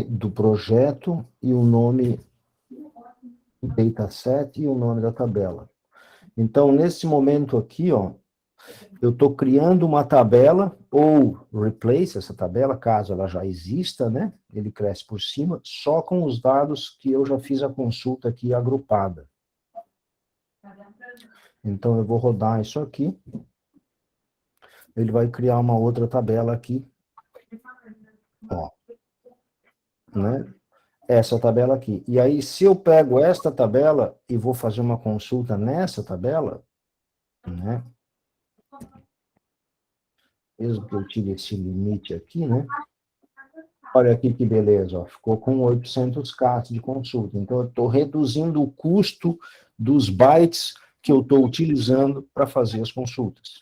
do projeto e o nome do dataset e o nome da tabela. Então, nesse momento aqui, ó, eu estou criando uma tabela, ou replace essa tabela, caso ela já exista, né? Ele cresce por cima, só com os dados que eu já fiz a consulta aqui agrupada. Então, eu vou rodar isso aqui. Ele vai criar uma outra tabela aqui. Ó. Né? Essa tabela aqui. E aí, se eu pego esta tabela e vou fazer uma consulta nessa tabela, né? Mesmo que eu tire esse limite aqui, né? Olha aqui que beleza, ó, ficou com 800K de consulta. Então, eu estou reduzindo o custo dos bytes que eu estou utilizando para fazer as consultas.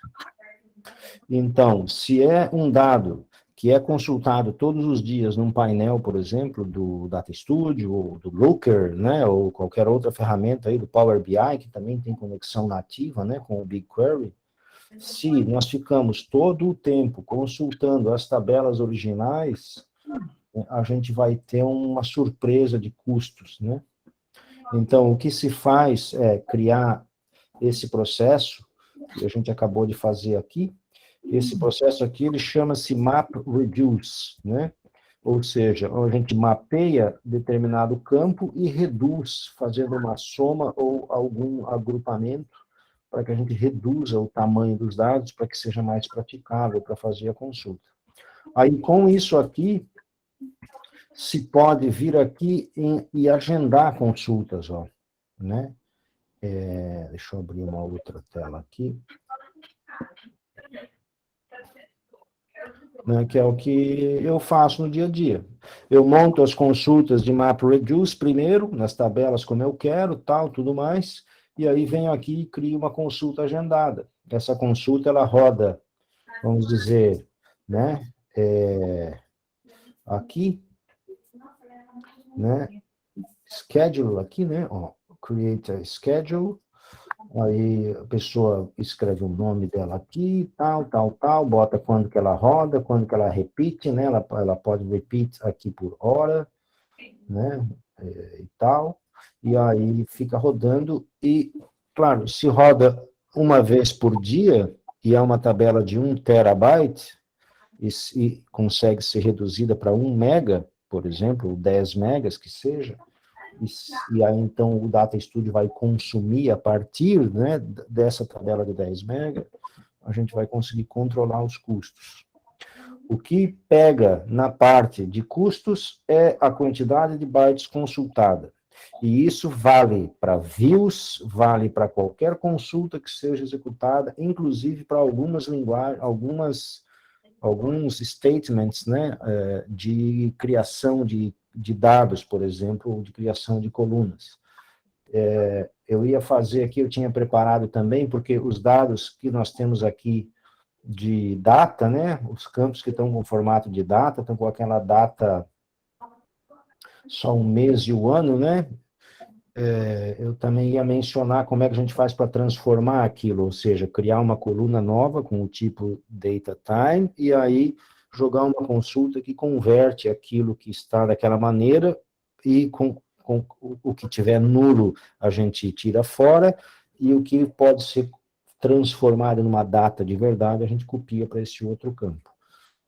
Então, se é um dado que é consultado todos os dias num painel, por exemplo, do Data Studio, ou do Looker, né, ou qualquer outra ferramenta aí do Power BI, que também tem conexão nativa, né, com o BigQuery, se nós ficamos todo o tempo consultando as tabelas originais, a gente vai ter uma surpresa de custos, né? Então, o que se faz é criar esse processo, que a gente acabou de fazer aqui. Esse processo aqui, ele chama-se MapReduce, né? Ou seja, a gente mapeia determinado campo e reduz, fazendo uma soma ou algum agrupamento, para que a gente reduza o tamanho dos dados, para que seja mais praticável para fazer a consulta. Aí, com isso aqui, se pode vir aqui e agendar consultas, ó, né? Deixa eu abrir uma outra tela aqui. Né, que é o que eu faço no dia a dia. Eu monto as consultas de MapReduce primeiro, nas tabelas como eu quero, tal, tudo mais, e aí venho aqui e crio uma consulta agendada. Essa consulta, ela roda, vamos dizer, né, aqui, né, schedule aqui, né, ó, create a schedule, aí a pessoa escreve o nome dela aqui, tal, bota quando que ela roda, quando que ela repite, né, ela pode repeat aqui por hora, né, e tal, e aí fica rodando, e, claro, se roda uma vez por dia, e é uma tabela de 1 terabyte, e consegue ser reduzida para 1 mega, por exemplo, ou 10 megas que seja, e aí então o Data Studio vai consumir a partir, né, dessa tabela de 10 mega, a gente vai conseguir controlar os custos. O que pega na parte de custos é a quantidade de bytes consultada. E isso vale para views, vale para qualquer consulta que seja executada, inclusive para algumas linguagens, alguns statements, né, de criação de dados, por exemplo, ou de criação de colunas. Eu ia fazer aqui, eu tinha preparado também, porque os dados que nós temos aqui de data, né, os campos que estão com formato de data, estão com aquela data só um mês e o ano, né, eu também ia mencionar como é que a gente faz para transformar aquilo, ou seja, criar uma coluna nova com o tipo data time, e aí jogar uma consulta que converte aquilo que está daquela maneira, e com o que tiver nulo a gente tira fora, e o que pode ser transformado numa data de verdade, a gente copia para esse outro campo.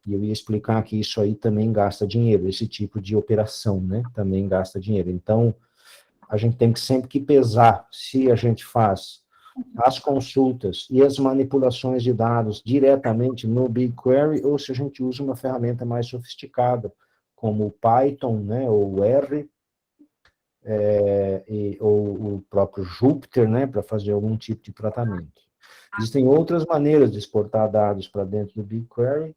E eu ia explicar que isso aí também gasta dinheiro, esse tipo de operação, né, também gasta dinheiro. Então, a gente tem que sempre que pesar se a gente faz as consultas e as manipulações de dados diretamente no BigQuery ou se a gente usa uma ferramenta mais sofisticada, como o Python, né, ou o R, ou o próprio Jupyter, né, para fazer algum tipo de tratamento. Existem outras maneiras de exportar dados para dentro do BigQuery,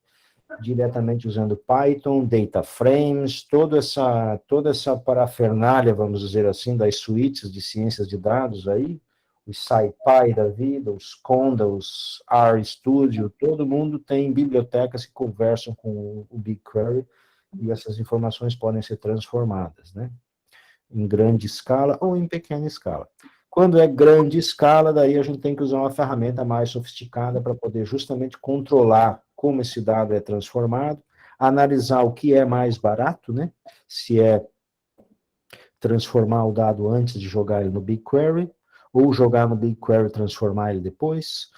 diretamente usando Python, data frames, toda essa parafernália, vamos dizer assim, das suítes de ciências de dados aí, os SciPy da vida, os Conda, os RStudio, todo mundo tem bibliotecas que conversam com o BigQuery e essas informações podem ser transformadas, né? Em grande escala ou em pequena escala. Quando é grande escala, daí a gente tem que usar uma ferramenta mais sofisticada para poder justamente controlar como esse dado é transformado, analisar o que é mais barato, né? Se é transformar o dado antes de jogar ele no BigQuery, ou jogar no BigQuery e transformar ele depois,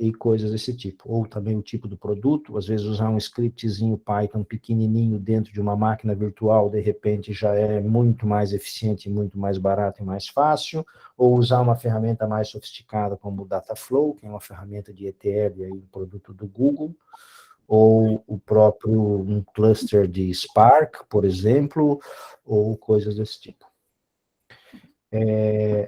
e coisas desse tipo. Ou também o tipo do produto, às vezes usar um scriptzinho Python pequenininho dentro de uma máquina virtual, de repente já é muito mais eficiente, muito mais barato e mais fácil, ou usar uma ferramenta mais sofisticada como o Dataflow, que é uma ferramenta de ETL, aí, um produto do Google, ou o próprio um cluster de Spark, por exemplo, ou coisas desse tipo.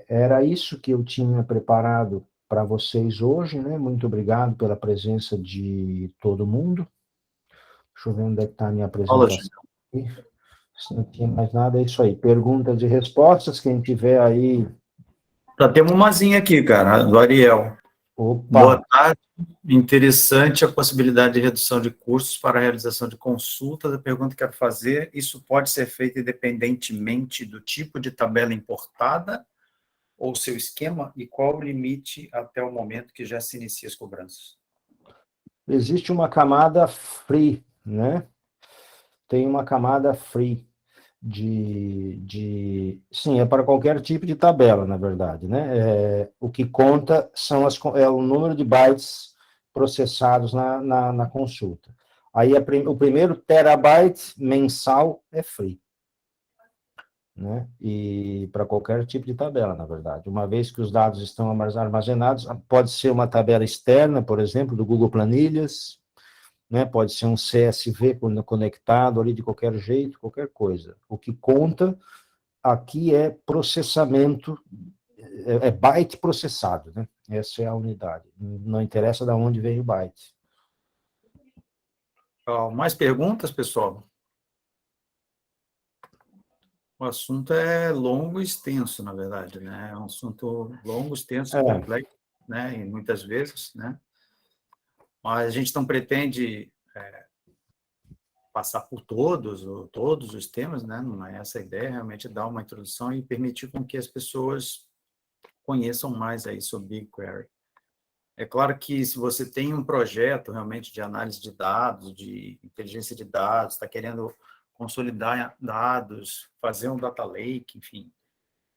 Era isso que eu tinha preparado para vocês hoje, né? Muito obrigado pela presença de todo mundo. Deixa eu ver onde é que está a minha apresentação aqui. Se não tinha mais nada, é isso aí. Perguntas e respostas, quem tiver aí. Já temos umazinha aqui, cara, do Ariel. Boa Opa! tarde. Interessante a possibilidade de redução de custos para a realização de consultas. A pergunta que quero fazer, isso pode ser feito independentemente do tipo de tabela importada ou seu esquema? E qual o limite até o momento que já se inicia as cobranças? Existe uma camada free, né? Tem uma camada free sim, é para qualquer tipo de tabela, na verdade, né? O que conta é o número de bytes processados na consulta. Aí o primeiro terabyte mensal é free, né? E para qualquer tipo de tabela, na verdade. Uma vez que os dados estão armazenados, pode ser uma tabela externa, por exemplo, do Google Planilhas, né? Pode ser um CSV conectado ali de qualquer jeito, qualquer coisa. O que conta aqui é processamento, é byte processado, né? Essa é a unidade. Não interessa de onde vem o byte. Mais perguntas, pessoal? O assunto é longo e extenso, na verdade, né? É um assunto longo, extenso, complexo, né? E muitas vezes, né? Mas a gente não pretende passar por todos os temas, né? Não é essa a ideia, realmente dar uma introdução e permitir com que as pessoas conheçam mais aí sobre BigQuery. É claro que se você tem um projeto realmente de análise de dados, de inteligência de dados, está querendo consolidar dados, fazer um data lake, enfim,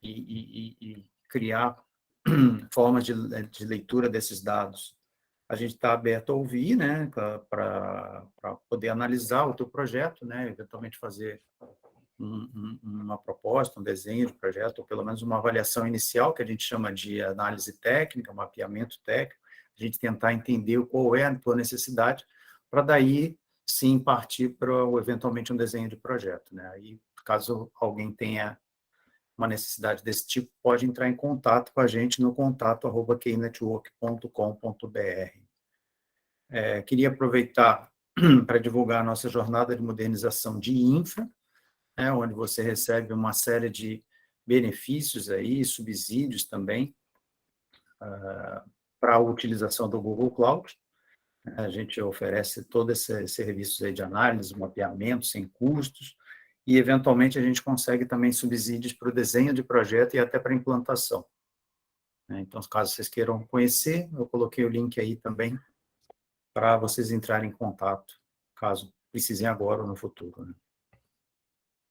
e criar formas de leitura desses dados, a gente está aberto a ouvir, né, para poder analisar o teu projeto, né, eventualmente fazer uma proposta, um desenho de projeto, ou pelo menos uma avaliação inicial, que a gente chama de análise técnica, mapeamento técnico, a gente tentar entender qual é a tua necessidade, para daí, sim, partir para, eventualmente, um desenho de projeto, né? Aí, caso alguém tenha uma necessidade desse tipo, pode entrar em contato com a gente no contato@keynetwork.com.br. Queria aproveitar para divulgar a nossa jornada de modernização de infra, né, onde você recebe uma série de benefícios aí, subsídios também, para a utilização do Google Cloud. A gente oferece todos esses serviços aí de análise, mapeamento, sem custos, e, eventualmente, a gente consegue também subsídios para o desenho de projeto e até para a implantação. Então, caso vocês queiram conhecer, eu coloquei o link aí também para vocês entrarem em contato, caso precisem agora ou no futuro, né?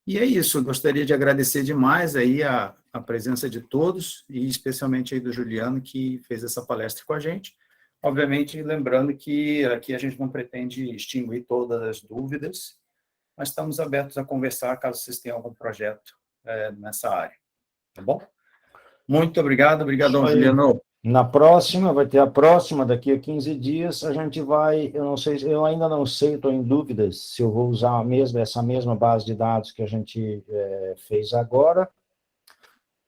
E é isso, eu gostaria de agradecer demais aí a presença de todos, e especialmente aí do Juliano, que fez essa palestra com a gente. Obviamente, lembrando que aqui a gente não pretende extinguir todas as dúvidas, mas estamos abertos a conversar caso vocês tenham algum projeto nessa área, tá bom? Muito obrigado, obrigadão, Juliano. Na próxima, vai ter a próxima, daqui a 15 dias, a gente vai, eu não sei, eu ainda não sei, estou em dúvidas se eu vou usar essa mesma base de dados que a gente fez agora,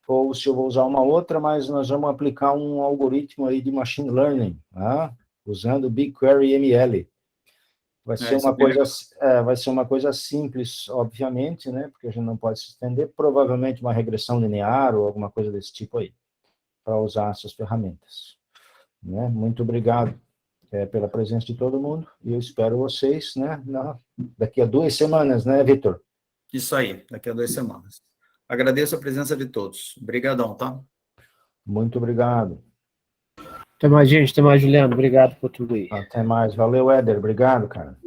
ou se eu vou usar uma outra, mas nós vamos aplicar um algoritmo aí de machine learning, tá? Usando BigQuery ML. Vai ser uma coisa simples, obviamente, né? Porque a gente não pode se estender, provavelmente uma regressão linear ou alguma coisa desse tipo aí, para usar essas ferramentas, né? Muito obrigado pela presença de todo mundo, e eu espero vocês, né, daqui a 2 semanas, né, Vitor? Isso aí, daqui a 2 semanas. Agradeço a presença de todos. Obrigadão, tá? Muito obrigado. Até mais, gente. Até mais, Juliano. Obrigado por tudo aí. Até mais. Valeu, Éder. Obrigado, cara.